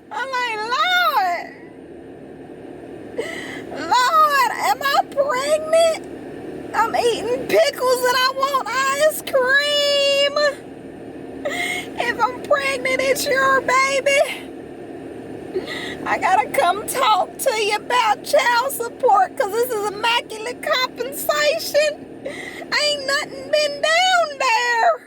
I'm like, Lord, am I pregnant? I'm eating pickles and I want ice cream. If I'm pregnant, it's your baby. I gotta come talk to you about child support because this is immaculate compensation. Ain't nothing been down there.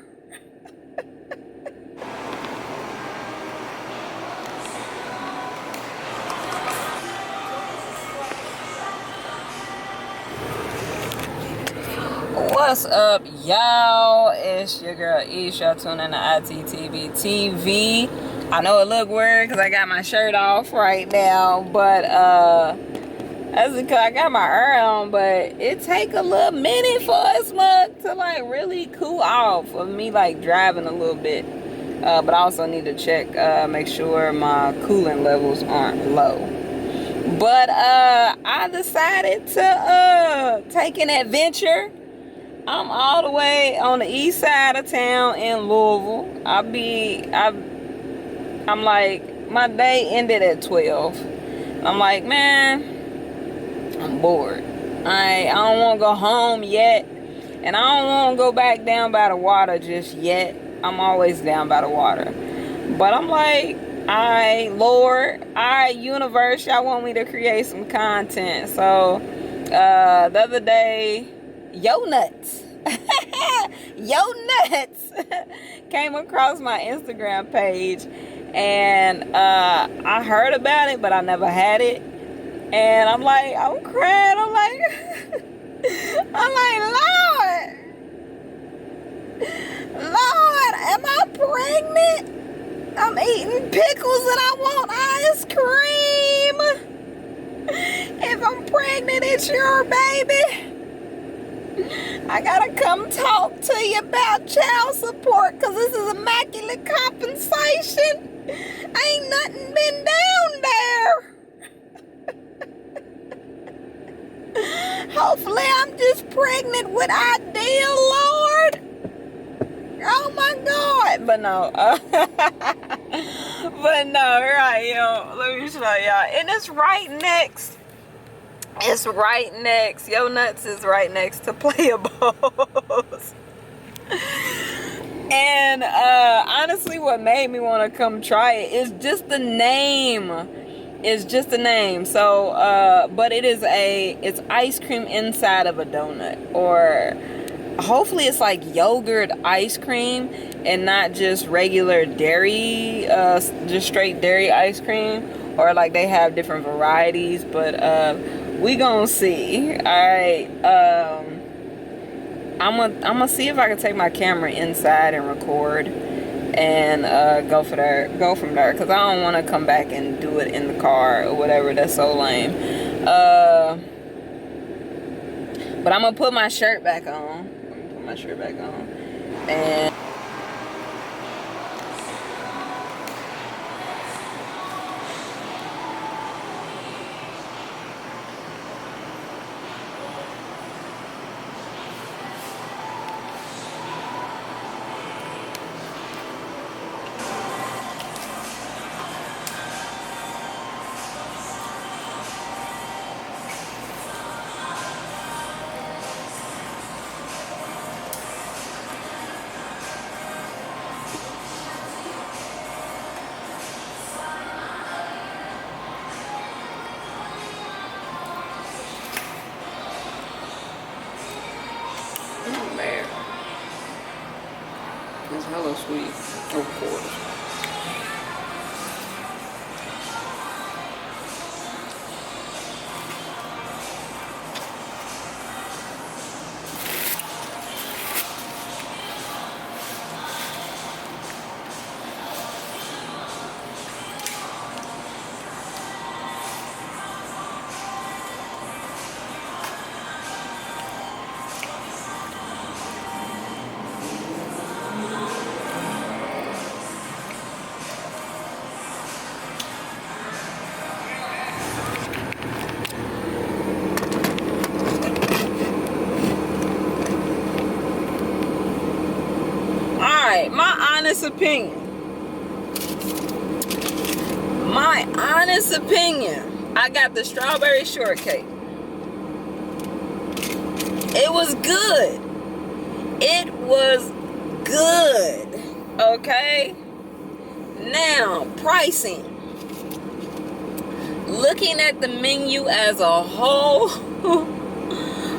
What's up, y'all? It's your girl Ish. Y'all tuning in to ITTV TV. I know it look weird because I got my shirt off right now, but that's because I got my hair on. But it take a little minute for us to like really cool off of me like driving a little bit. But I also need to check, make sure my coolant levels aren't low. But I decided to take an adventure. I'm all the way on the east side of town in Louisville. I'm like, my day ended at 12. I'm like, man, I'm bored. I don't want to go home yet. And I don't want to go back down by the water just yet. I'm always down by the water. But I'm like, Lord, universe, y'all want me to create some content. So, the other day, Yonuts came across my Instagram page, and I heard about it, but I never had it. And I'm like, I'm crying. I'm like, Lord, am I pregnant? I'm eating pickles and I want ice cream. If I'm pregnant, it's your baby. I gotta come talk to you about child support because this is immaculate compensation. Ain't nothing been down there. Hopefully I'm just pregnant with ideal, Lord. Oh my God. But no. But no, here I am. Let me show y'all. And it's right next. Yonuts is right next to Playables. And honestly, what made me want to come try it is just the name. So, but it's ice cream inside of a donut, or hopefully it's like yogurt ice cream and not just regular dairy, just straight dairy ice cream, or like they have different varieties, but we gonna see. All right, I'm gonna see if I can take my camera inside and record and go from there because I don't want to come back and do it in the car or whatever. That's so lame. But I'm gonna put my shirt back on. And oh man, it's hella sweet, of course. Alright, my honest opinion. My my honest opinion, I got the strawberry shortcake. It was good. It was good. Okay? Now, pricing. Looking at the menu as a whole,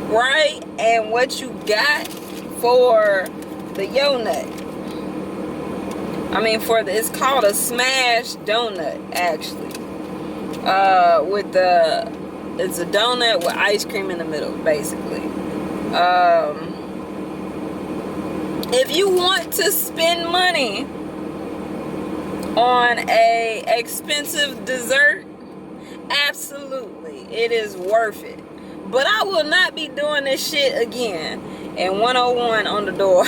right? And what you got for the Yonut. It's called a smash donut, actually. It's a donut with ice cream in the middle, basically. If you want to spend money on a expensive dessert, absolutely, it is worth it. But I will not be doing this shit again. And 101 on the door.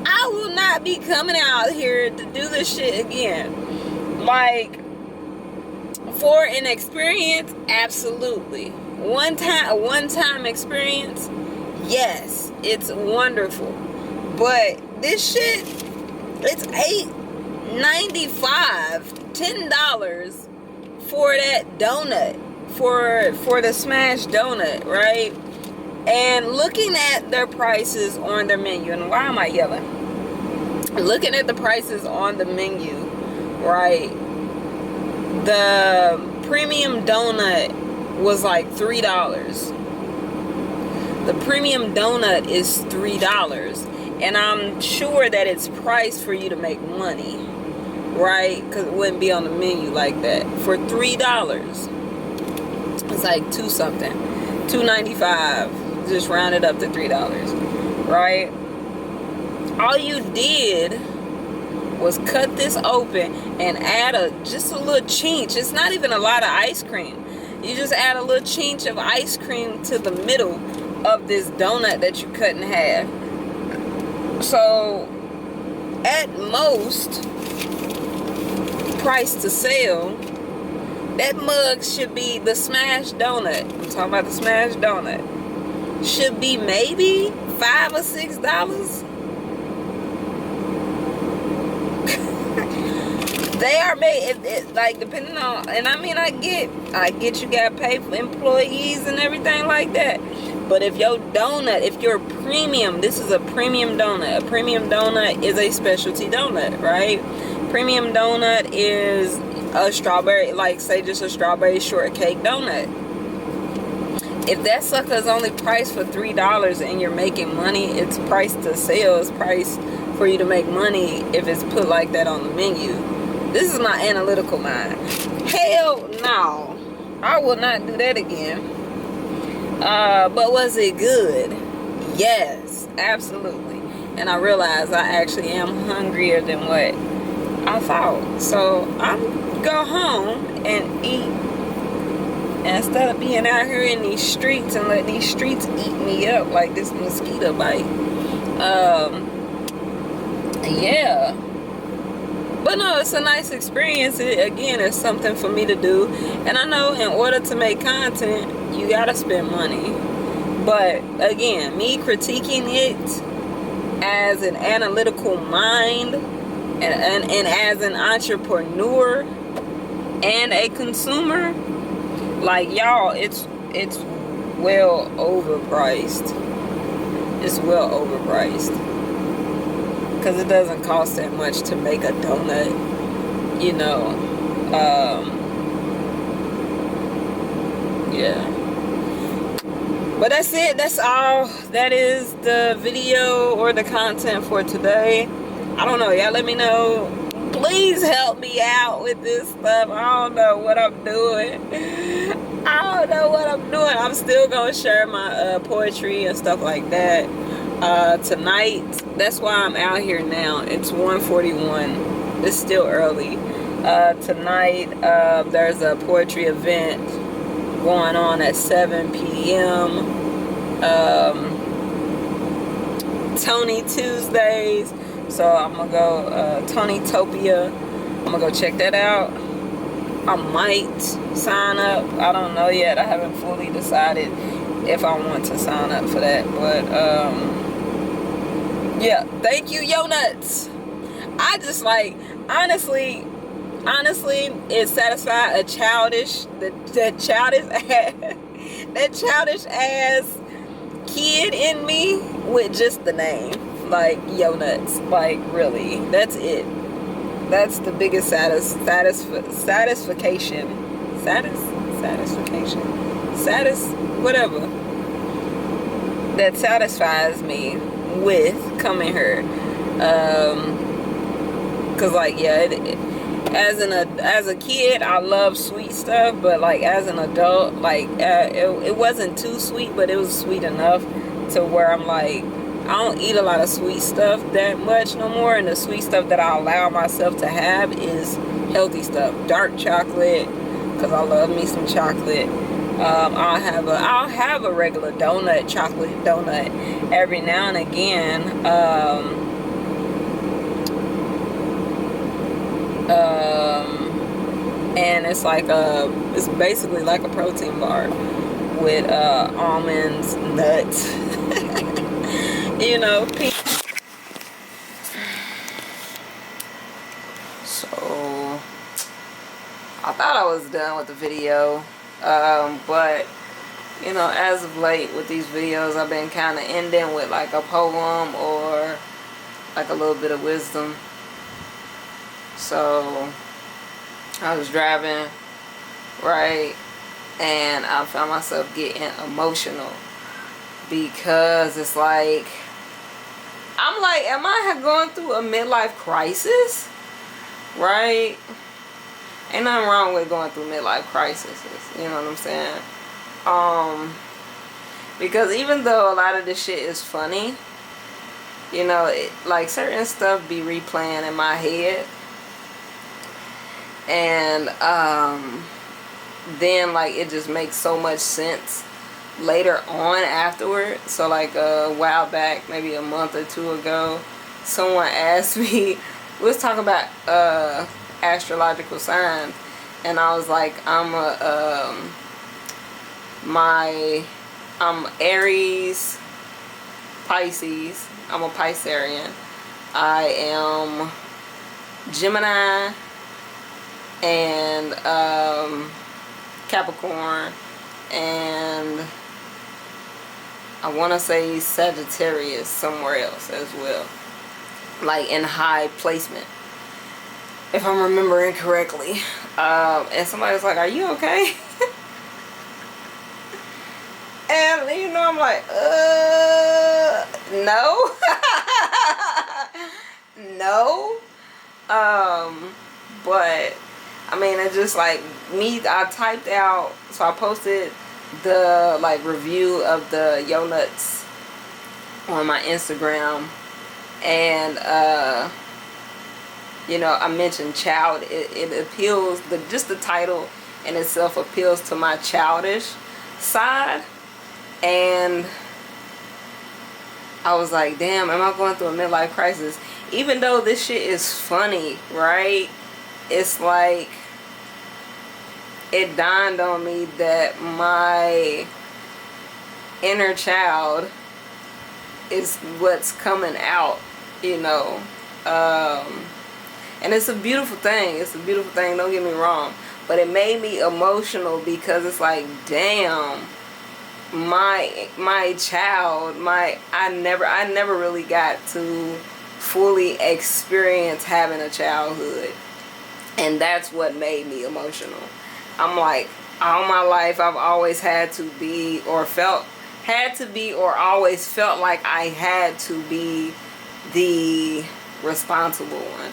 I will not be coming out here to do this shit again. Like, for an experience, absolutely. A one-time experience, yes, it's wonderful. But this shit, it's $8.95, $10 for that donut, for the smash donut, right? And looking at their prices on their menu, and why am I yelling? Looking at the prices on the menu, right? The premium donut was like $3. The premium donut is $3. And I'm sure that it's priced for you to make money, right? Because it wouldn't be on the menu like that. For $3, it's like $2.95. Just round it up to $3, right? All you did was cut this open and add just a little chinch. It's not even a lot of ice cream. You just add a little chinch of ice cream to the middle of this donut that you cut in half. So, at most, price to sell, that mug should be the smash donut. I'm talking about the smash donut. Should be maybe $5 or $6. They are made, like, depending on, and I get you gotta pay for employees and everything like that. But if your donut, if you're premium, this is a premium donut. A premium donut is a specialty donut, right? Premium donut is a strawberry, like, say, just a strawberry shortcake donut. If that sucker is only priced for $3 and you're making money, it's priced to sell. It's priced for you to make money if it's put like that on the menu. This is my analytical mind. Hell no. I will not do that again. But was it good? Yes, absolutely. And I realized I actually am hungrier than what I thought. So I'm go home and eat instead of being out here in these streets and let these streets eat me up like this mosquito bite. Yeah. But no, it's a nice experience. Again, it's something for me to do. And I know in order to make content, you gotta spend money. But again, me critiquing it as an analytical mind and as an entrepreneur and a consumer, like, y'all, it's well overpriced. It's well overpriced. Because it doesn't cost that much to make a donut, you know. Yeah. But that's it. That's all. That is the video or the content for today. I don't know. Y'all let me know. Please help me out with this stuff. I don't know what I'm doing. I'm still going to share my poetry and stuff like that. Tonight, that's why I'm out here now. It's 1:41. It's still early. Tonight, there's a poetry event going on at 7 p.m. Tony Tuesdays. So I'm gonna go Tonytopia. I'm gonna go check that out. I might sign up. I don't know yet. I haven't fully decided if I want to sign up for that. But yeah, thank you, Yonuts. I just, like, honestly, honestly, it satisfied a childish, that childish ass, that childish ass kid in me with just the name, like Yonuts. Like, really, that's it. That's the biggest satisfaction, whatever, that satisfies me with coming here. Cause like, yeah, as a kid, I love sweet stuff, but like as an adult, like it wasn't too sweet, but it was sweet enough to where I'm like, I don't eat a lot of sweet stuff that much no more, and the sweet stuff that I allow myself to have is healthy stuff, dark chocolate, cause I love me some chocolate. I'll have a regular donut, chocolate donut, every now and again. And it's like it's basically like a protein bar with almonds, nuts, you know. So I thought I was done with the video, but you know, as of late with these videos, I've been kind of ending with like a poem or like a little bit of wisdom. So I was driving, right, and I found myself getting emotional because it's like, I'm like, am I going through a midlife crisis? Right? Ain't nothing wrong with going through midlife crises, you know what I'm saying? Because even though a lot of this shit is funny, you know, like certain stuff be replaying in my head. And then like it just makes so much sense later on afterward. So like a while back, maybe a month or two ago, someone asked me, we was talking about astrological signs, and I was like, I'm Aries, Pisces. I'm a Piscean. I am Gemini and Capricorn, and I want to say Sagittarius somewhere else as well, like in high placement, if I'm remembering correctly. And somebody was like, are you okay? And you know, I'm like, no. No. But I mean, it's just like me, I typed out, so I posted the like review of the Yonuts on my Instagram, and you know, I mentioned child. It appeals, just the title in itself appeals to my childish side. And I was like, damn, am I going through a midlife crisis? Even though this shit is funny, right? It's like, it dawned on me that my inner child is what's coming out, you know. And it's a beautiful thing. It's a beautiful thing, don't get me wrong. But it made me emotional because it's like, damn, my child, I never really got to fully experience having a childhood. And that's what made me emotional. I'm like, all my life I've always had to be, or always felt like I had to be the responsible one,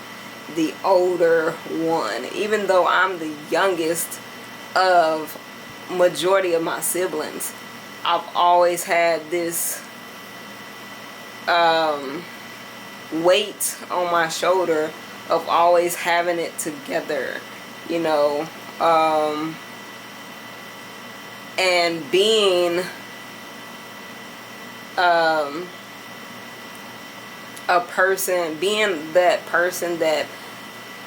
the older one, even though I'm the youngest of majority of my siblings. I've always had this weight on my shoulder of always having it together, you know, and being being that person that,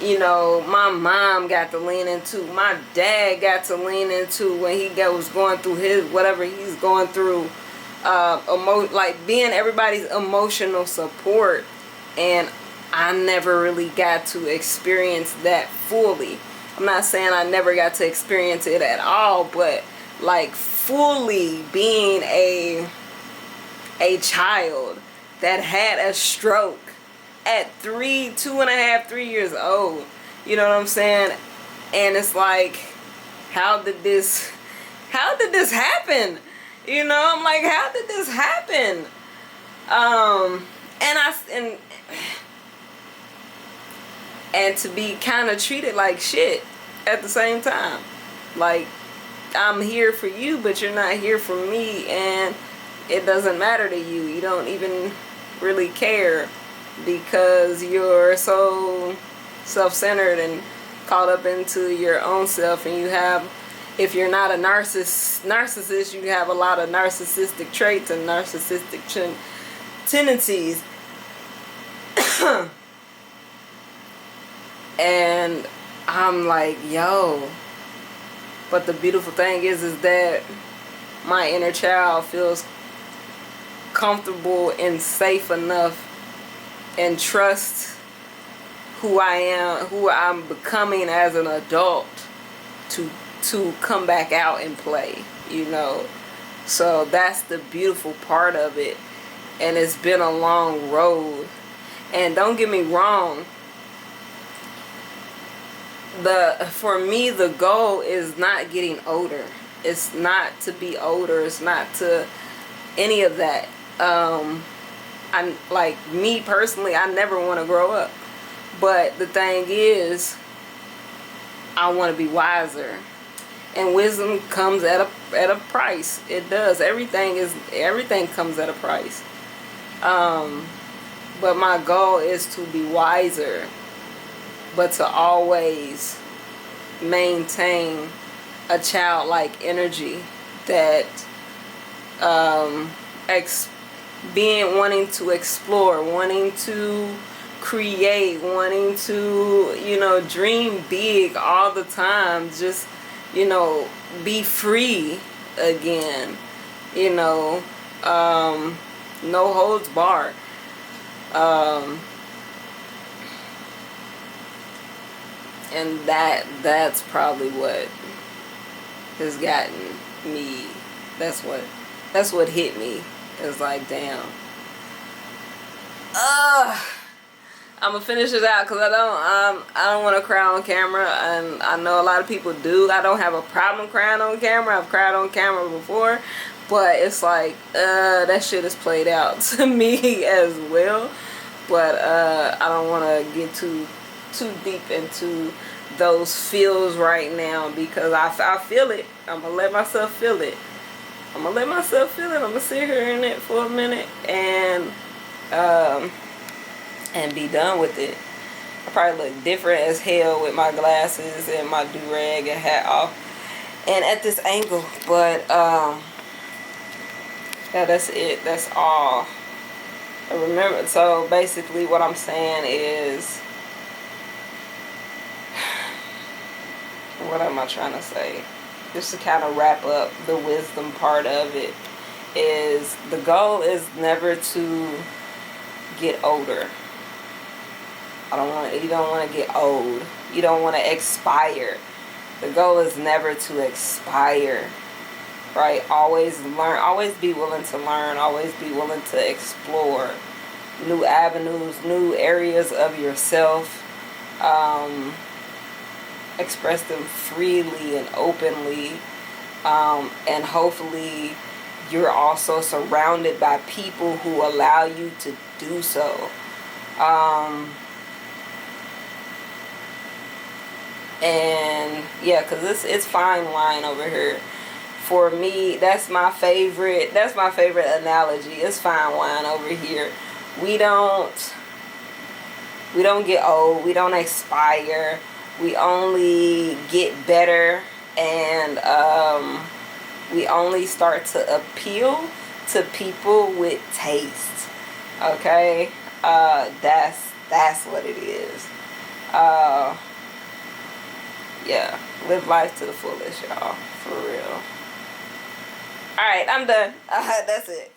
you know, my mom got to lean into, my dad got to lean into when he was going through his, whatever he's going through, like being everybody's emotional support. And I never really got to experience that fully. I'm not saying I never got to experience it at all, but like fully being a child that had a stroke at 2.5, 3 years old. You know what I'm saying? And it's like, how did this happen? You know, I'm like, how did this happen? And to be kind of treated like shit at the same time. Like, I'm here for you, but you're not here for me, and it doesn't matter to you. You don't even really care because you're so self-centered and caught up into your own self, and you have, if you're not a narcissist, you have a lot of narcissistic traits and narcissistic tendencies. And I'm like, yo, but the beautiful thing is that my inner child feels comfortable and safe enough and trust who I am, who I'm becoming as an adult to come back out and play, you know. So that's the beautiful part of it. And it's been a long road. And don't get me wrong, for me, the goal is not getting older. It's not to be older. It's not to any of that. I'm like, me personally, I never want to grow up. But the thing is, I want to be wiser. And wisdom comes at a price. It does. Everything comes at a price. But my goal is to be wiser, but to always maintain a childlike energy that wanting to explore, wanting to create, wanting to, you know, dream big all the time, just, you know, be free again, you know, no holds barred. And that's probably what has gotten me. That's what hit me. It's like, damn. I'm gonna finish it out because I don't want to cry on camera, and I know a lot of people do. I don't have a problem crying on camera. I've cried on camera before, but it's like that shit is played out to me as well. But I don't want to get too deep into those feels right now because I feel it. I'm gonna let myself feel it. I'm gonna sit here in it for a minute and be done with it. I probably look different as hell with my glasses and my do-rag and hat off and at this angle, but yeah, that's it. That's all. Remember, so basically what I'm saying is, what am I trying to say? Just to kind of wrap up the wisdom part of it, is the goal is never to get older. You don't want to get old. You don't want to expire. The goal is never to expire, right? Always learn, always be willing to learn, always be willing to explore new avenues, new areas of yourself. Express them freely and openly, and hopefully you're also surrounded by people who allow you to do so. And yeah, because it's fine wine over here. For me, that's my favorite analogy. It's fine wine over here. We don't get old. We don't expire. We only get better, and we only start to appeal to people with taste. Okay, that's what it is. Yeah, live life to the fullest, y'all. For real. All right, I'm done. That's it.